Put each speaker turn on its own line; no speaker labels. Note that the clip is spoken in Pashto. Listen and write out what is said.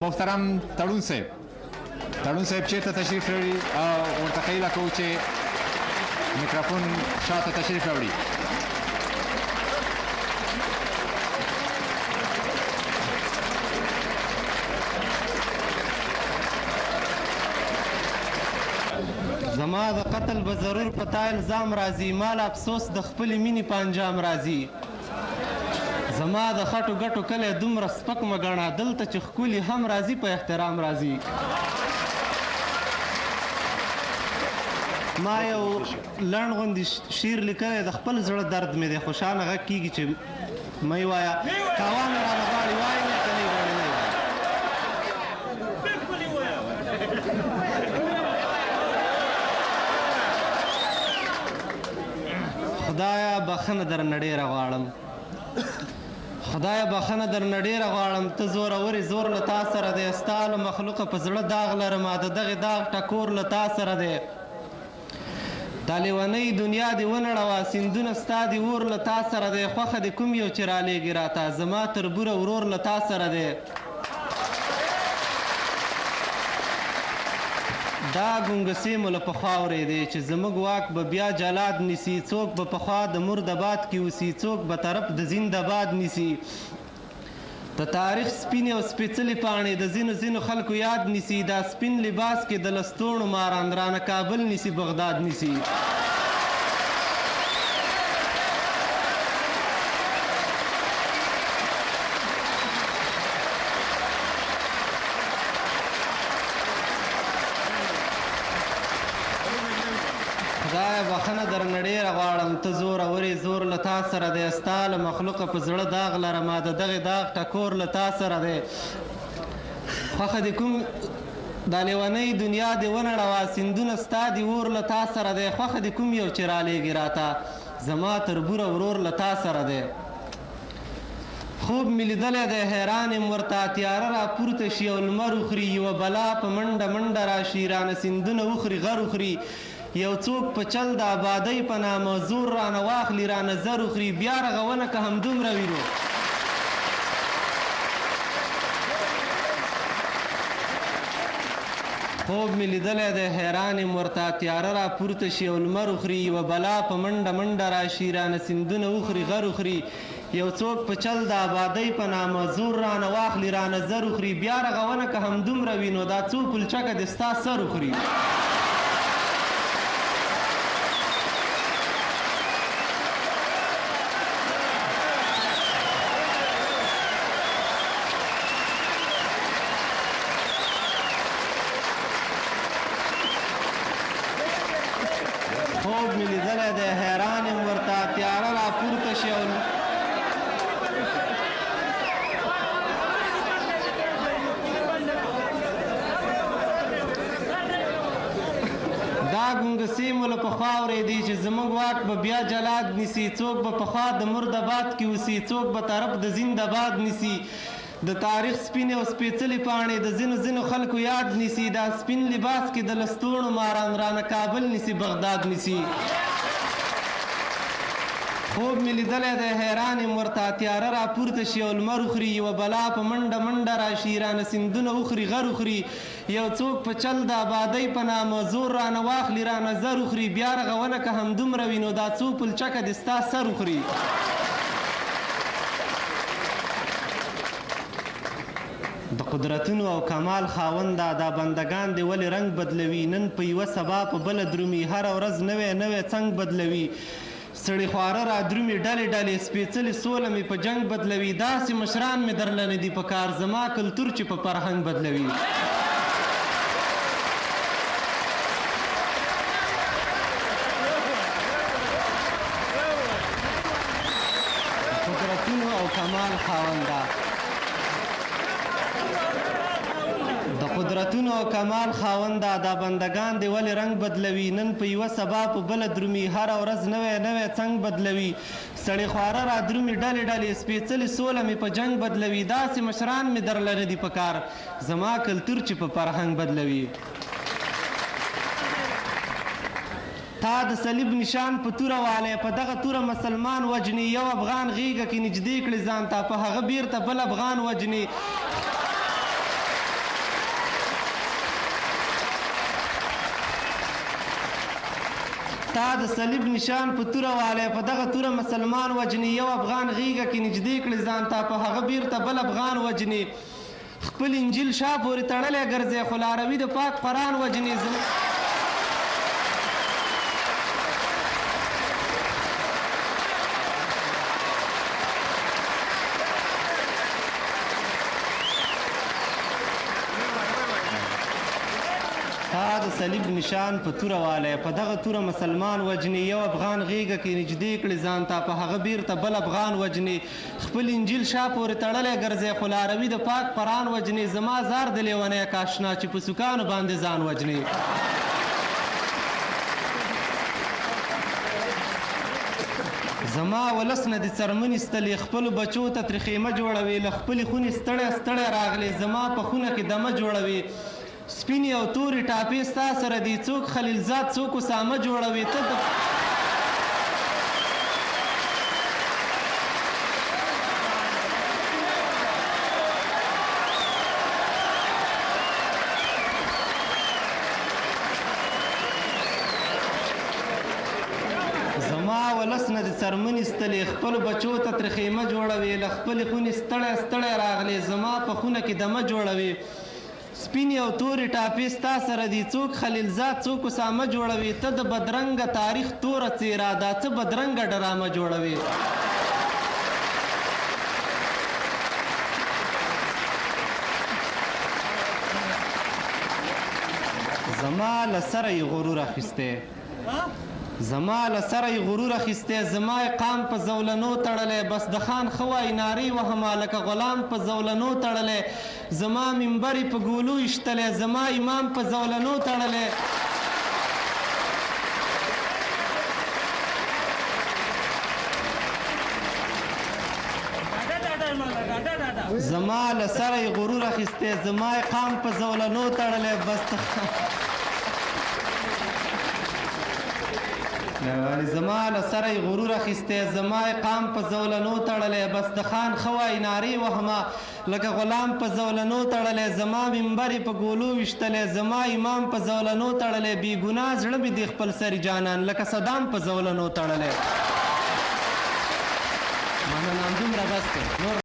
محترم تړون صاحب چیرته تشریف راوړي او ورته ښیله کوو چې میکروفون شاته تشریف راوړي.
زما د قتل به ضرور په تا الزام راځي، مال افسوس د خپلې مینې په انجام راځي. زما د خټو ګټو کلی دومره سپک مه ګڼه، دلته چې ښکلي هم راځي په احترام راځي. ما یو لنډ غوندې شعر لیکلی د خپل زړه درد مې دی، خوشحاله غږ کېږي چې مه یې وایه، کاوه مې رانه غواړي وایي مې که نه یې غواړي نه یې وایه. خدایه بخښنه درنه ډېره غواړم، خدایه بخښنه درنه ډېره غواړم، ته زورورې زور له تا سره دی، ستا له مخلوقه په زړه داغ لرمه، د دغې داغ ټکور له تا سره دی. دا لیونۍ دنیا دې ونړوه، سیندونه ستا دي اور له تا سره دی، خوښه دې کوم یو چې رالیږي راته، زما تربوره ورور له تا سره دی. دا ګونګسې مو له پخوا اورېدې چې زموږ واک به بیا جلاد نیسي، څوک به پخوا د مردباد کې اوسي، څوک به طرف د زنده‌باد نیسي. د تاریخ سپینې او سپېڅلې پاڼې د ځینو خلکو یاد نیسي، دا سپین لباس کې د لستوڼو ماران رانه کابل نیسي، بغداد نیسي. خدایه بخښنه درنه ډېره غواړم، ته زورورې زور له تا سره دی، ستا له مخلوقه په زړه داغ لرمه، د دغې داغ ټکور له تا سره دی. خوښه دې کوم دا لیونۍ دنیا دې ونړوه، سیندونه ستا دي اور له تا سره دی، خوښه دې کوم یو چې رالیږي راته، زما تربوره ورور له تا سره دی. خوب مې لیدلی دی حیران یم ورته، تیاره را پورته شي او لمر وخوري، یوه بلا په منډه منډه راشي، رانه سیندونه وخوري غر وخوري، یو څوک په چل د آبادۍ په نامه زور رانه واخلي، رانه زر وخوري، بیا رغونه که همدومره وي نو. خوب مې لیدلی دی حیران یم ورته، تیاره را پورته شي او لمر وخوري، یوه بلا په منډه منډه راشي، رانه سیندونه وخوري غر وخوري، یو څوک په چل د آبادۍ په نامه زور رانه واخلي، رانه زر وخوري، بیا رغونه که همدومره وي نو دا څو پلچکه دې ستا سر وخوري. خوب مې لیدلی دی حیران یم ورته، تیاره را پورته شي او دا ګونګسې مو له پخوا اورېدې چې زموږ واک به بیا جلاد نیسي، څوک به پخوا د مردباد کې اوسي، څوک به طرف د زنده‌باد نیسي. د تاریخ سپینې او سپېڅلې پاڼې د ځینو خلکو یاد نیسي، دا سپین لباس کې د لستوڼو ماران رانه کابل نیسي، بغداد نیسي. خوب مې لیدلی دی حیران یم ورته، تیاره را پورته شي او لمر وخوري، یوه بلا په منډه منډه راشي، رانه سیندونه وخوري غر وخوري، یو څوک په چل د آبادۍ په نامه زور رانه واخلي، رانه زر وخوري، بیا رغونه که همدومره وي نو دا څو پلچکه دې ستا سر وخوري. د قدرتونو او کمال خاونده، دا بندگان دې ولې رنګ بدلوي، نن په یوه سبا په بله درومي، هره ورځ نوی څنګ بدلوي، سړي خواره را درومي ډلې سپېڅلې سوله مې په جنګ بدلوي، داسې مشران مې درله نه دي په کار، زما کلتور چې په فرهنګ بدلوي. قدرتونو او کمال خاونده، د قدرتونو او کمال خاونده، دا بندگان دې ولې رنګ بدلوي، نن په یوه سبا په بله درومي، هره ورځ نوی څنګ بدلوي، سړي خواره را درومي ډلې سپېڅلې سوله مې په جنګ بدلوي، داسې مشران مې درله نه دي په کار، زما کلتور چې په فرهنګ بدلوي. تا د صلیب نشان په توره والی، په دغه توره مسلمان وجني، یو افغان غیږه کې نږدې کړي ځان ته، په هغه بیرته بل افغان وجني. تا د صلیب نشان په توره والی په دغه توره مسلمان وجني یو افغان غیږه کې نږدې کړي ځان ته په هغه بیرته بل افغان وجني خپل انجیل شا پورې تړلی ګرځې خو لاروي د پاک قرآن وجني تا د صلیب نشان په توره والی په دغه توره مسلمان وجني یو افغان غیږه کې نږدې کړي ځان ته په هغه بیرته بل افغان وجني خپل انجیل شا پورې تړلی ګرځې خو لاروي د پاک قرآن وجني زما زار د لیونی کاشنا چې په سوکانو باندې ځان وجني زما ولس نه د څرمنې ستلې خپلو بچو ته ترې خیمه جوړوي له خپلې خونې ستړی ستړی راغلی زما په خونه کې دمه جوړوي سپینې او تورې ټاپې ستا سره دي څوک خلیلزاد څوک اسامه جوړوي ته زما ولس نه د څرمنې ستلې خپلو بچو ته ترې خیمه جوړوي له خپلې خونې ستړی ستړی راغلی زما په خونه کې دمه جوړوي سپینې او تورې ټاپې ستا سره دي څوک خلیلزاد څوک اسامه جوړوي ته د بدرنګه تاریخ توره څیره دا څه بدرنګه ډرامه جوړوي زما له سره یې غرور اخیستی زما له سره یې غرور اخیستی زما یې قام په زولنو تړلی بس د خان ښه وایي نارې وهمه لکه غلام په زولنو تړلی زما منبر یې په ګولو ایشتلی زما امام په زولنو تړلی زما له سره یې غرور اخیستی زما یې قام په زولنو تړلی بس زما له سره یې غرور اخیستی زما یې قام په زولنو تړلی بس د خان ښه وایي نارې وهمه لکه غلام په زولنو تړلی زما منبر یې په ګولو ویشتلی زما امام په زولنو تړلی بې ګناه زړه مې دی خپل سري جانان لکه صدام په زولنو تړلی مننه همدومره بس دی